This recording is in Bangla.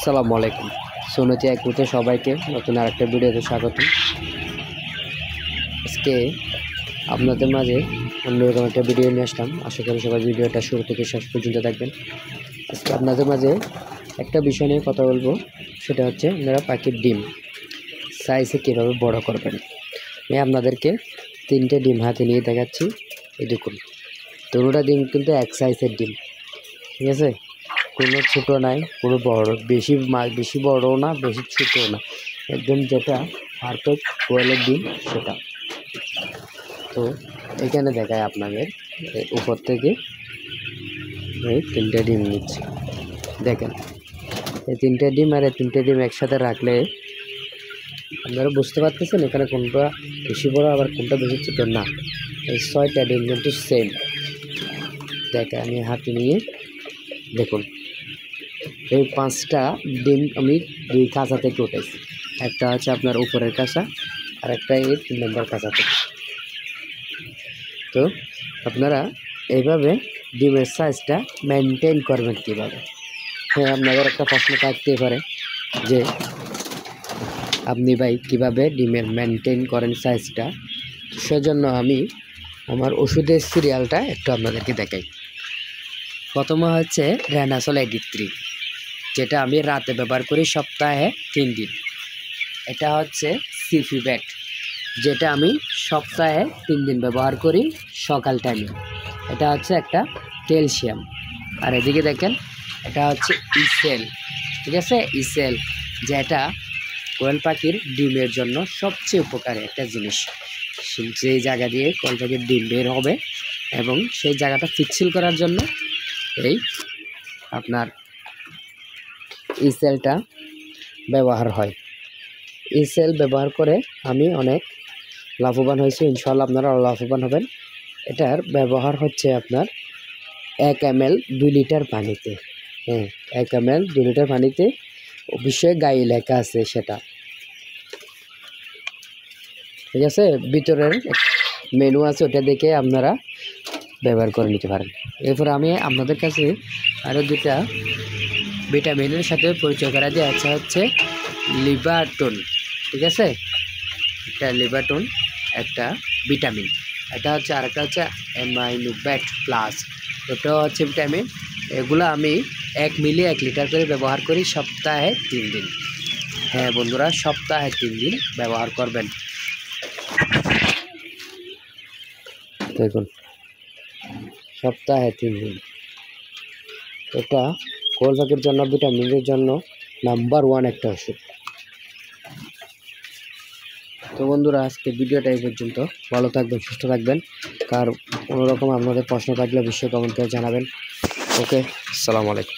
আসসালামু আলাইকুম। সোনাচি একুতে সবাইকে নতুন আরেকটা ভিডিওতে স্বাগত। আজকে আপনাদের মাঝে অন্যরকম একটা ভিডিও নিয়ে আসলাম। আশা করি সবাই ভিডিওটা শুরু থেকে শেষ পর্যন্ত দেখবেন। আজকে আপনাদের মাঝে একটা বিষয় নিয়ে কথা বলবো, সেটা হচ্ছে আপনারা পাখির ডিম সাইজে কীভাবে বড় করবেন। আমি আপনাদেরকে 3টে ডিম হাতে নিয়ে দেখাচ্ছি। এই দেখুন, দুটোটা ডিম কিন্তু এক সাইজের ডিম, ঠিক আছে? কোনো ছোটো নাই, কোনো বড়, বেশি বড়ও না, বেশি ছোটও না, একদম যেটা পারফেক্ট কোয়েলের ডিম সেটা। তো এখানে দেখায় আপনাদের উপর থেকে এই 3টে ডিম নিচ্ছে। দেখেন, এই 3টে ডিম আর এই 3টে ডিম একসাথে রাখলে আপনারা বুঝতে পারতেছেন এখানে কোনটা বেশি বড় আবার কোনটা বেশি ছোটো না। এই 6টা ডিম কিন্তু সেম। দেখেন, আমি হাতে নিয়ে দেখুন, এই 5টা ডিম আমি 2 কাঁচা থেকে উঠেছি। একটা হচ্ছে আপনার উপরের কাঁচা আর একটা এই 3 নম্বর কাঁচা থেকে। তো আপনারা এইভাবে ডিমের সাইজটা মেনটেন করবেন কীভাবে? হ্যাঁ, আপনাদের একটা প্রশ্ন থাকতে পারে যে আপনি ভাই কীভাবে ডিমের মেনটেন করেন সাইজটা। সেজন্য আমি আমার ওষুধের সিরিয়ালটা একটু আপনাদেরকে দেখাই। প্রথমে হচ্ছে রেনাসল 83, যেটা আমি রাতে ব্যবহার করি সপ্তাহে 3 দিন। এটা হচ্ছে সিফিব্যাট, যেটা আমি সপ্তাহে 3 দিন ব্যবহার করি সকাল টাইমে। এটা হচ্ছে একটা ক্যালসিয়াম। আর এদিকে দেখেন, এটা হচ্ছে ইসেল, ঠিক আছে? ইসেল, যেটা কোয়েল পাখির ডিমের জন্য সবচেয়ে উপকারী একটা জিনিস। সেই জায়গা দিয়ে কোয়েল পাখির ডিম বের হবে এবং সেই জায়গাটা পিচ্ছিল করার জন্য এই আপনার ইসেলটা ব্যবহার হয়। ইসেল ব্যবহার করে আমি অনেক লাভবান হয়েছি, ইনশাআল্লাহ আপনারাও লাভবান হবেন। এটার ব্যবহার হচ্ছে আপনার 1 ml 2 লিটার পানিতে। হ্যাঁ, 1 ml 2 লিটার পানিতে, অবশ্যই গায়ে লেখা আছে সেটা, ঠিক আছে? ভিতরের মেনু আছে, ওটা দেখে আপনারা ব্যবহার করে নিতে পারেন। এরপর আমি আপনাদের কাছে আরও 2টা ভিটামিনের সাথে পরিচয় করা দিয়ে আছে, হচ্ছে লিভারটন, ঠিক আছে? একটা লিভারটন একটা ভিটামিন, এটা হচ্ছে আরেকটা হচ্ছে অ্যামাইনোব্যাট প্লাস, ওটাও হচ্ছে ভিটামিন। এগুলো আমি 1 মিলি 1 লিটার করে ব্যবহার করি সপ্তাহে 3 দিন। হ্যাঁ বন্ধুরা, সপ্তাহে 3 দিন ব্যবহার করবেন। দেখুন, সপ্তাহে 3 দিন। এটা কোয়েল পাখির জন্য, ভিটামিনের জন্য নাম্বার 1 একটা ওষুধ। তো বন্ধুরা, আজকে ভিডিওটা এই পর্যন্ত। ভালো থাকবেন, সুস্থ থাকবেন। কার কোনোরকম আপনাদের প্রশ্ন থাকলে অবশ্যই কমেন্ট করে জানাবেন। ওকে, আসসালামু আলাইকুম।